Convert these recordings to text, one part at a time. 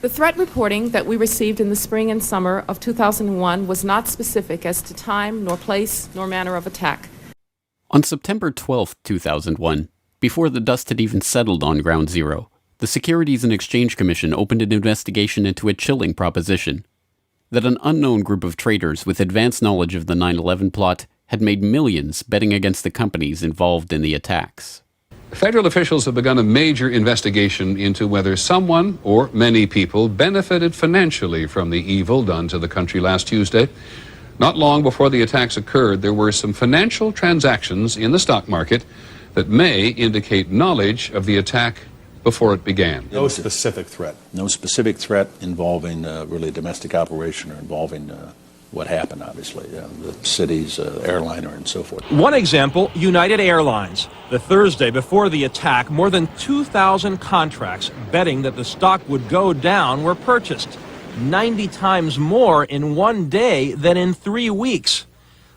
The threat reporting that we received in the spring and summer of 2001 was not specific as to time, nor place, nor manner of attack. On September 12, 2001, before the dust had even settled on Ground Zero, the Securities and Exchange Commission opened an investigation into a chilling proposition: that an unknown group of traders with advanced knowledge of the 9/11 plot had made millions betting against the companies involved in the attacks. Federal officials have begun a major investigation into whether someone or many people benefited financially from the evil done to the country last Tuesday. Not long before the attacks occurred, there were some financial transactions in the stock market that may indicate knowledge of the attack before it began. No specific threat. No specific threat involving really a domestic operation or involving what happened, obviously, the city's airliner and so forth. One example, United Airlines. The Thursday before the attack, more than 2,000 contracts betting that the stock would go down were purchased. 90 times more in one day than in 3 weeks.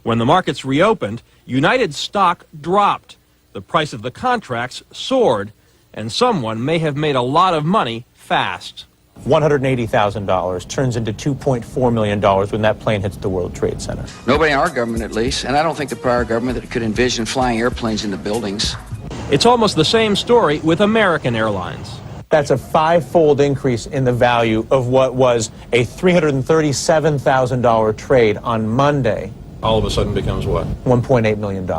When the markets reopened, United stock dropped. The price of the contracts soared, and someone may have made a lot of money fast. $180,000 turns into $2.4 million when that plane hits the World Trade Center. Nobody in our government, at least, and I don't think the prior government that could envision flying airplanes into buildings. It's almost the same story with American Airlines. That's a five-fold increase in the value of what was a $337,000 trade on Monday. All of a sudden becomes what? $1.8 million.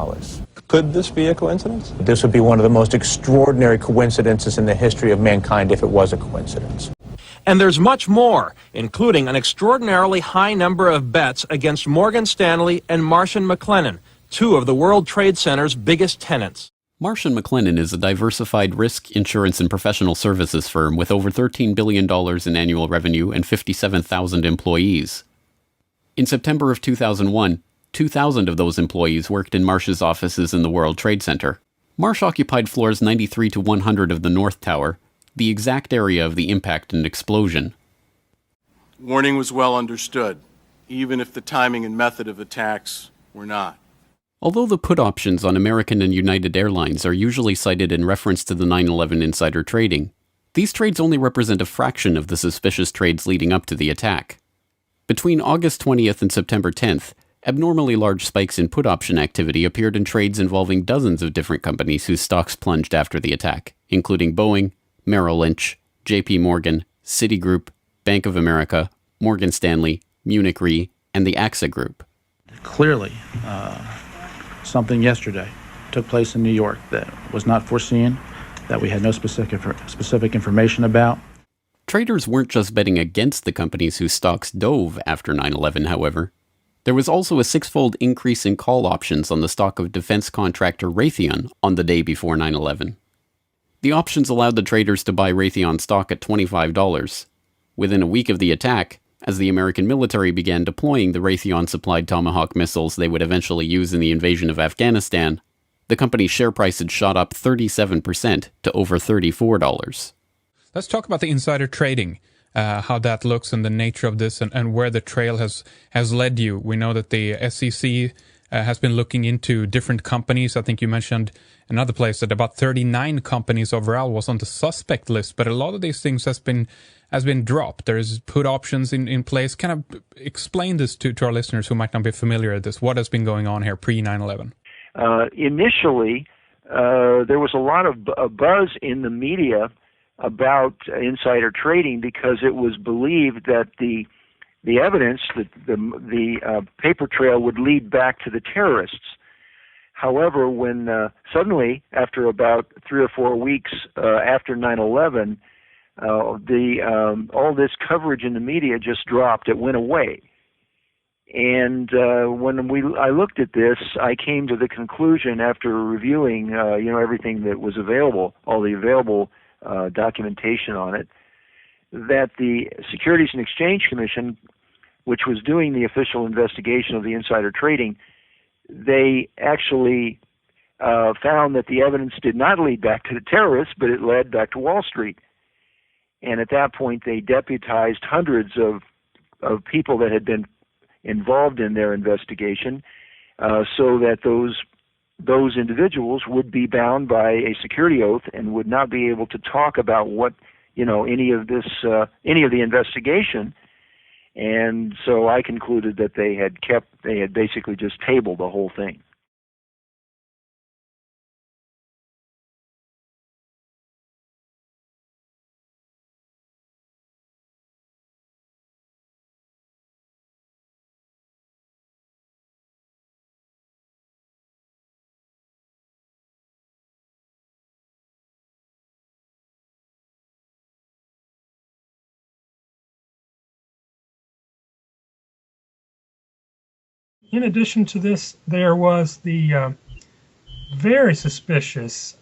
Could this be a coincidence? This would be one of the most extraordinary coincidences in the history of mankind if it was a coincidence. And there's much more, including an extraordinarily high number of bets against Morgan Stanley and Marsh & McLennan, two of the World Trade Center's biggest tenants. Marsh & McLennan is a diversified risk, insurance, and professional services firm with over $13 billion in annual revenue and 57,000 employees. In September of 2001, 2,000 of those employees worked in Marsh's offices in the World Trade Center. Marsh occupied floors 93 to 100 of the North Tower, the exact area of the impact and explosion. Warning was well understood, even if the timing and method of attacks were not. Although the put options on American and United Airlines are usually cited in reference to the 9/11 insider trading, these trades only represent a fraction of the suspicious trades leading up to the attack. Between August 20th and September 10th, abnormally large spikes in put option activity appeared in trades involving dozens of different companies whose stocks plunged after the attack, including Boeing, Merrill Lynch, JP Morgan, Citigroup, Bank of America, Morgan Stanley, Munich Re, and the AXA Group. Clearly, something yesterday took place in New York that was not foreseen, that we had no specific information about. Traders weren't just betting against the companies whose stocks dove after 9/11, however. There was also a six-fold increase in call options on the stock of defense contractor Raytheon on the day before 9/11. The options allowed the traders to buy Raytheon stock at $25. Within a week of the attack, as the American military began deploying the Raytheon-supplied Tomahawk missiles they would eventually use in the invasion of Afghanistan, the company's share price had shot up 37% to over $34. Let's talk about the insider trading, how that looks and the nature of this and where the trail has led you. We know that the SEC has been looking into different companies. I think you mentioned another place that about 39 companies overall was on the suspect list, but a lot of these things has been dropped. There's put options in place. Kind of explain this to our listeners who might not be familiar with this. What has been going on here pre 9/11? Initially, there was a lot of buzz in the media about insider trading because it was believed that the evidence, that the paper trail would lead back to the terrorists. However, when suddenly, after about 3 or 4 weeks after 9/11, all this coverage in the media just dropped. It went away. And when I looked at this, I came to the conclusion after reviewing, everything that was available, all the available documentation on it, that the Securities and Exchange Commission, which was doing the official investigation of the insider trading, they actually found that the evidence did not lead back to the terrorists, but it led back to Wall Street. And at that point, they deputized hundreds of people that had been involved in their investigation, so that those individuals would be bound by a security oath and would not be able to talk about what any of the investigation. And so I concluded that they had basically just tabled the whole thing. In addition to this, there was the very suspicious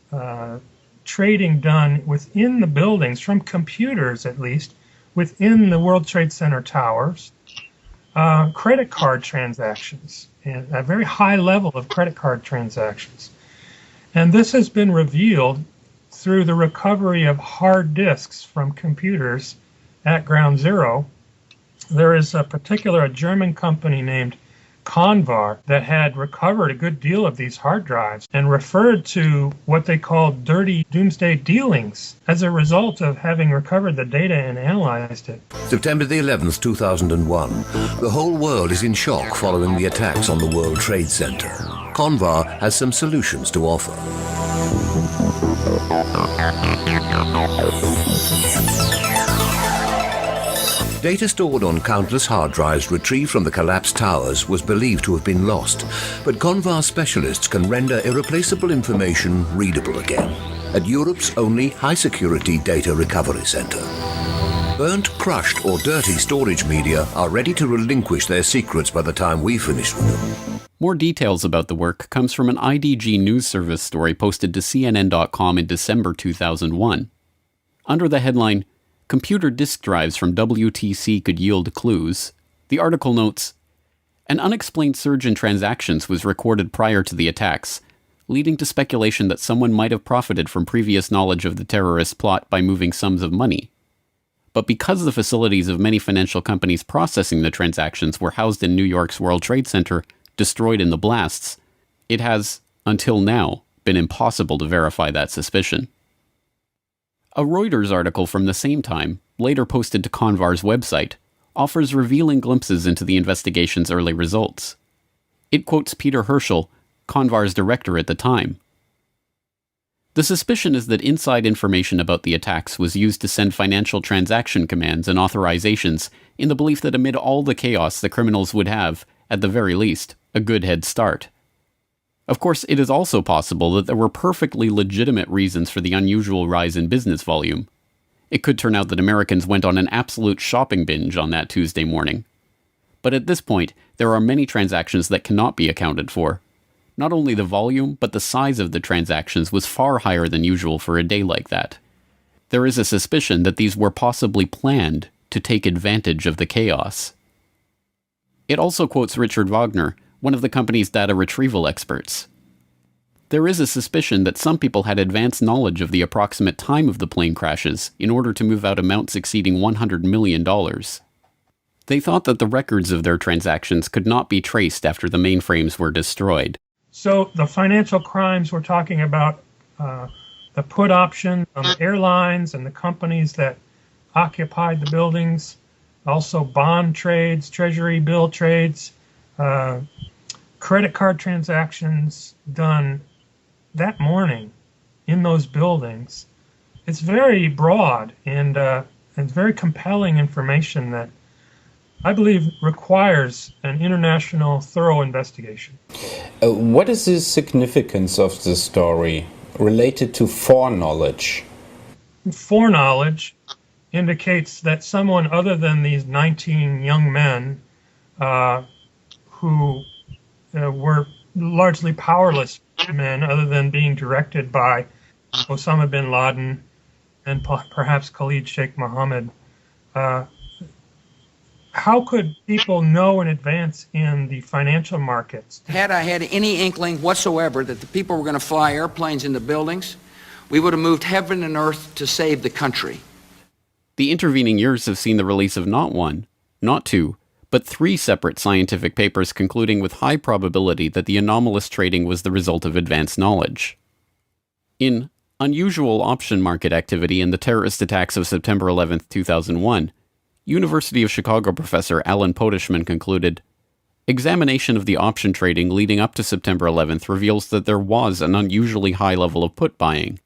trading done within the buildings, from computers at least, within the World Trade Center towers, credit card transactions, and a very high level of credit card transactions. And this has been revealed through the recovery of hard disks from computers at Ground Zero. There is a German company named Convar that had recovered a good deal of these hard drives and referred to what they called dirty doomsday dealings as a result of having recovered the data and analyzed it. September the 11th, 2001. The whole world is in shock following the attacks on the World Trade Center. Convar has some solutions to offer. Data stored on countless hard drives retrieved from the collapsed towers was believed to have been lost, but Convar specialists can render irreplaceable information readable again at Europe's only high-security data recovery center. Burnt, crushed, or dirty storage media are ready to relinquish their secrets by the time we finish with them. More details about the work comes from an IDG news service story posted to CNN.com in December 2001. Under the headline, "Computer disk drives from WTC could yield clues," the article notes, "An unexplained surge in transactions was recorded prior to the attacks, leading to speculation that someone might have profited from previous knowledge of the terrorist plot by moving sums of money. But because the facilities of many financial companies processing the transactions were housed in New York's World Trade Center, destroyed in the blasts, it has, until now, been impossible to verify that suspicion." A Reuters article from the same time, later posted to Convar's website, offers revealing glimpses into the investigation's early results. It quotes Peter Herschel, Convar's director at the time. "The suspicion is that inside information about the attacks was used to send financial transaction commands and authorizations in the belief that amid all the chaos the criminals would have, at the very least, a good head start. Of course, it is also possible that there were perfectly legitimate reasons for the unusual rise in business volume. It could turn out that Americans went on an absolute shopping binge on that Tuesday morning. But at this point, there are many transactions that cannot be accounted for. Not only the volume, but the size of the transactions was far higher than usual for a day like that. There is a suspicion that these were possibly planned to take advantage of the chaos." It also quotes Richard Wagner, one of the company's data retrieval experts. "There is a suspicion that some people had advanced knowledge of the approximate time of the plane crashes in order to move out amounts exceeding $100 million. They thought that the records of their transactions could not be traced after the mainframes were destroyed." So the financial crimes we're talking about, the put option on the airlines and the companies that occupied the buildings, also bond trades, treasury bill trades, credit card transactions done that morning in those buildings. It's very broad and very compelling information that I believe requires an international thorough investigation. What is the significance of this story related to foreknowledge? Foreknowledge indicates that someone other than these 19 young men who were largely powerless men, other than being directed by Osama bin Laden and perhaps Khalid Sheikh Mohammed. How could people know in advance in the financial markets? Had I had any inkling whatsoever that the people were going to fly airplanes into buildings, we would have moved heaven and earth to save the country. The intervening years have seen the release of not one, not two, but 3 separate scientific papers concluding with high probability that the anomalous trading was the result of advanced knowledge. In unusual option market activity in the terrorist attacks of September 11, 2001, University of Chicago professor Alan Podeshman concluded, examination of the option trading leading up to September 11th reveals that there was an unusually high level of put buying.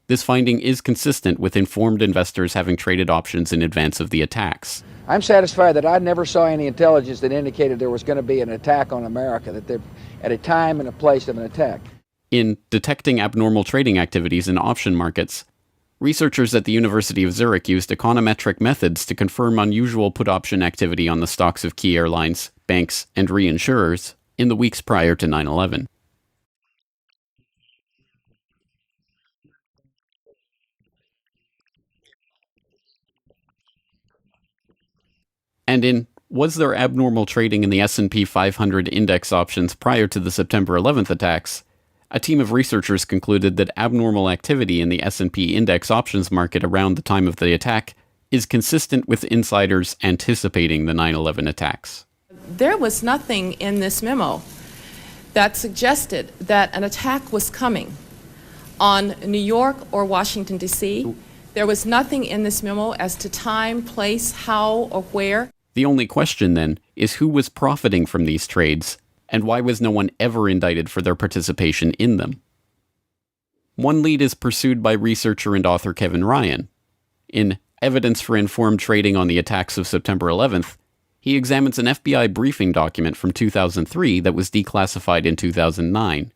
This finding is consistent with informed investors having traded options in advance of the attacks. I'm satisfied that I never saw any intelligence that indicated there was going to be an attack on America, that there, at a time and a place of an attack. In detecting abnormal trading activities in option markets, researchers at the University of Zurich used econometric methods to confirm unusual put option activity on the stocks of key airlines, banks, and reinsurers in the weeks prior to 9/11. And in was there abnormal trading in the S&P 500 index options prior to the September 11th attacks, a team of researchers concluded that abnormal activity in the S&P index options market around the time of the attack is consistent with insiders anticipating the 9/11 attacks. There was nothing in this memo that suggested that an attack was coming on New York or Washington, D.C. There was nothing in this memo as to time, place, how, or where. The only question, then, is who was profiting from these trades, and why was no one ever indicted for their participation in them? One lead is pursued by researcher and author Kevin Ryan. In Evidence for Informed Trading on the Attacks of September 11th, he examines an FBI briefing document from 2003 that was declassified in 2009.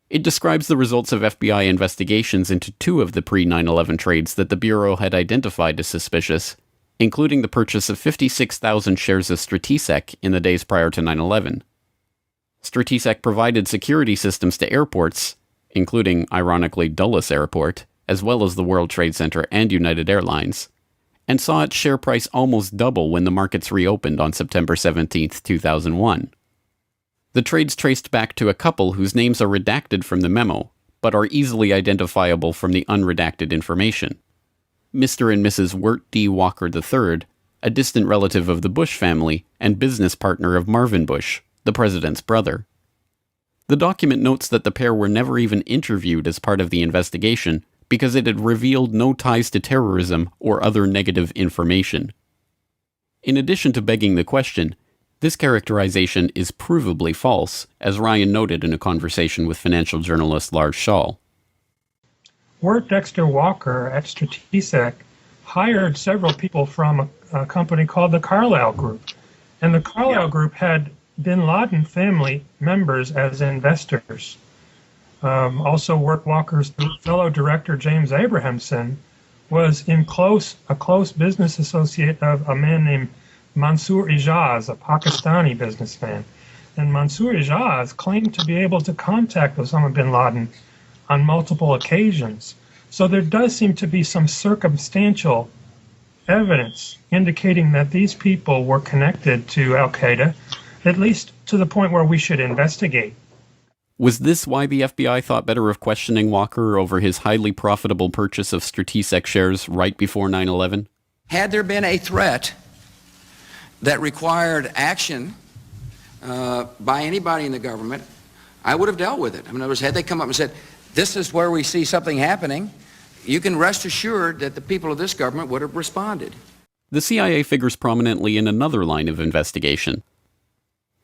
It describes the results of FBI investigations into two of the pre-9/11 trades that the Bureau had identified as suspicious, including the purchase of 56,000 shares of Stratesec in the days prior to 9/11. Stratesec provided security systems to airports, including, ironically, Dulles Airport, as well as the World Trade Center and United Airlines, and saw its share price almost double when the markets reopened on September 17, 2001. The trades traced back to a couple whose names are redacted from the memo, but are easily identifiable from the unredacted information. Mr. and Mrs. Wirt D. Walker III, a distant relative of the Bush family and business partner of Marvin Bush, the president's brother. The document notes that the pair were never even interviewed as part of the investigation because it had revealed no ties to terrorism or other negative information. In addition to begging the question, this characterization is provably false, as Ryan noted in a conversation with financial journalist Lars Schall. Wirt Dexter Walker at Stratesec hired several people from a company called the Carlyle Group. And the Carlyle Group had bin Laden family members as investors. Also, Wirt Walker's fellow director, James Abrahamson, was a close business associate of a man named Mansour Ijaz, a Pakistani businessman. And Mansour Ijaz claimed to be able to contact Osama bin Laden on multiple occasions. So there does seem to be some circumstantial evidence indicating that these people were connected to Al-Qaeda, at least to the point where we should investigate. Was this why the FBI thought better of questioning Walker over his highly profitable purchase of Stratesec shares right before 9/11? Had there been a threat that required action by anybody in the government, I would have dealt with it. I mean, in other words, had they come up and said, this is where we see something happening, you can rest assured that the people of this government would have responded. The CIA figures prominently in another line of investigation.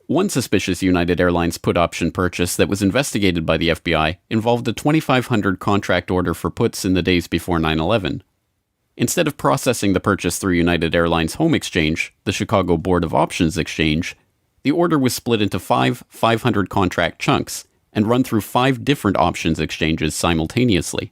One suspicious United Airlines put option purchase that was investigated by the FBI involved a 2,500 contract order for puts in the days before 9/11. Instead of processing the purchase through United Airlines Home Exchange, the Chicago Board of Options Exchange, the order was split into 500 contract chunks and run through 5 different options exchanges simultaneously.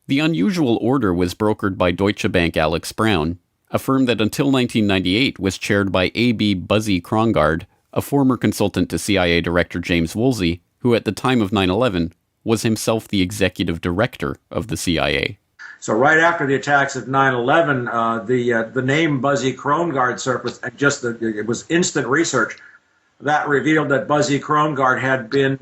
The unusual order was brokered by Deutsche Bank Alex Brown, a firm that until 1998 was chaired by A.B. Buzzy Krongard, a former consultant to CIA Director James Woolsey, who at the time of 9/11 was himself the executive director of the CIA. So right after the attacks of 9/11, the name Buzzy Krongard surfaced, and it was instant research that revealed that Buzzy Krongard had been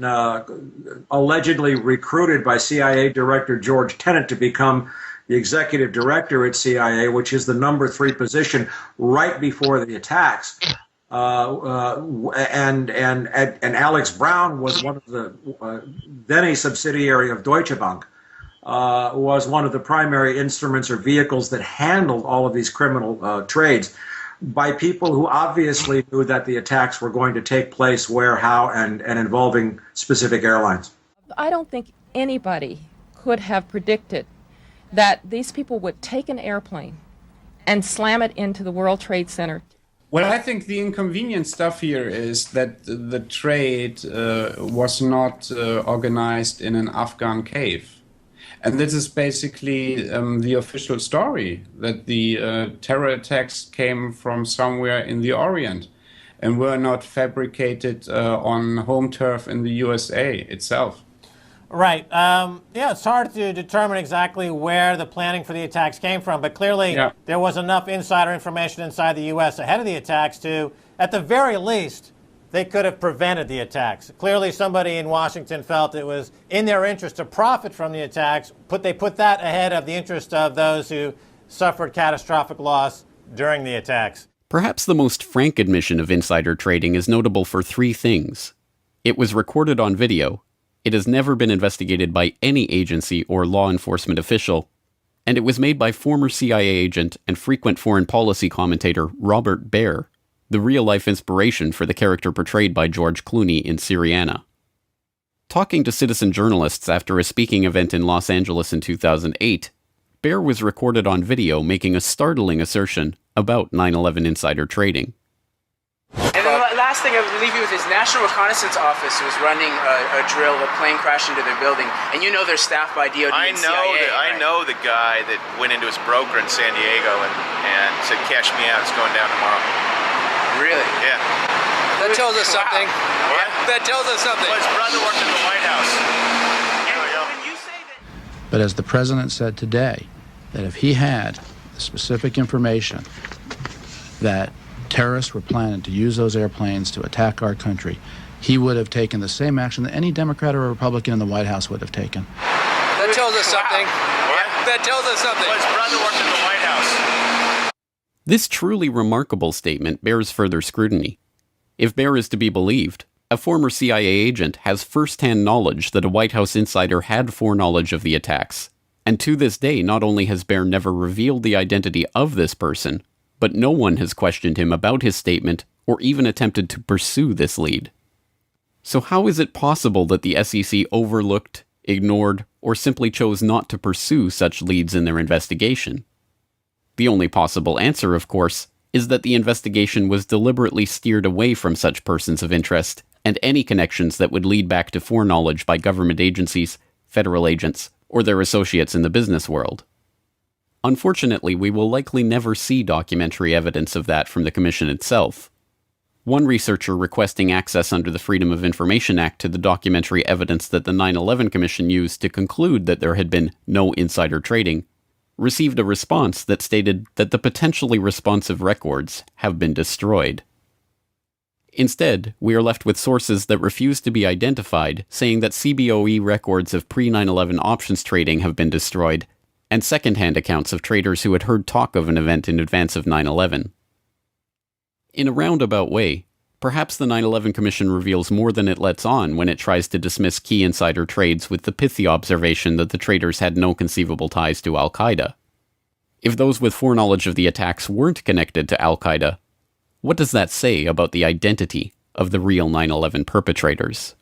allegedly recruited by CIA Director George Tenet to become the executive director at CIA, which is the number 3 position right before the attacks. And Alex Brown was one of the then a subsidiary of Deutsche Bank. was one of the primary instruments or vehicles that handled all of these criminal trades by people who obviously knew that the attacks were going to take place where, how, and involving specific airlines. I don't think anybody could have predicted that these people would take an airplane and slam it into the World Trade Center. Well, I think the inconvenient stuff here is that the trade was not organized in an Afghan cave. And this is basically the official story, that the terror attacks came from somewhere in the Orient and were not fabricated on home turf in the USA itself. Right. Yeah, it's hard to determine exactly where the planning for the attacks came from, but clearly there was enough insider information inside the U.S. ahead of the attacks to, at the very least, they could have prevented the attacks. Clearly somebody in Washington felt it was in their interest to profit from the attacks. They put that ahead of the interest of those who suffered catastrophic loss during the attacks. Perhaps the most frank admission of insider trading is notable for three things. It was recorded on video, it has never been investigated by any agency or law enforcement official, and it was made by former CIA agent and frequent foreign policy commentator Robert Baer, the real-life inspiration for the character portrayed by George Clooney in Syriana. Talking to citizen journalists after a speaking event in Los Angeles in 2008, Baer was recorded on video making a startling assertion about 9/11 insider trading. And then the last thing I would leave you with is National Reconnaissance Office was running a drill, a plane crashed into their building, and you know they're staffed by DOD and CIA. I know the guy that went into his broker in San Diego and said, "Cash me out, it's going down tomorrow." Really? Yeah. That tells us something. What? That tells us something. Well, his brother worked in the White House. But as the president said today, that if he had the specific information that terrorists were planning to use those airplanes to attack our country, he would have taken the same action that any Democrat or Republican in the White House would have taken. That tells us something. What? That tells us something. Well, his brother worked in the White House. This truly remarkable statement bears further scrutiny. If Baer is to be believed, a former CIA agent has first-hand knowledge that a White House insider had foreknowledge of the attacks, and to this day not only has Baer never revealed the identity of this person, but no one has questioned him about his statement or even attempted to pursue this lead. So how is it possible that the SEC overlooked, ignored, or simply chose not to pursue such leads in their investigation? The only possible answer, of course, is that the investigation was deliberately steered away from such persons of interest and any connections that would lead back to foreknowledge by government agencies, federal agents, or their associates in the business world. Unfortunately, we will likely never see documentary evidence of that from the Commission itself. One researcher requesting access under the Freedom of Information Act to the documentary evidence that the 9/11 Commission used to conclude that there had been no insider trading received a response that stated that the potentially responsive records have been destroyed. Instead, we are left with sources that refuse to be identified, saying that CBOE records of pre-9/11 options trading have been destroyed, and second-hand accounts of traders who had heard talk of an event in advance of 9/11. In a roundabout way, perhaps the 9/11 Commission reveals more than it lets on when it tries to dismiss key insider trades with the pithy observation that the traders had no conceivable ties to Al-Qaeda. If those with foreknowledge of the attacks weren't connected to Al-Qaeda, what does that say about the identity of the real 9/11 perpetrators?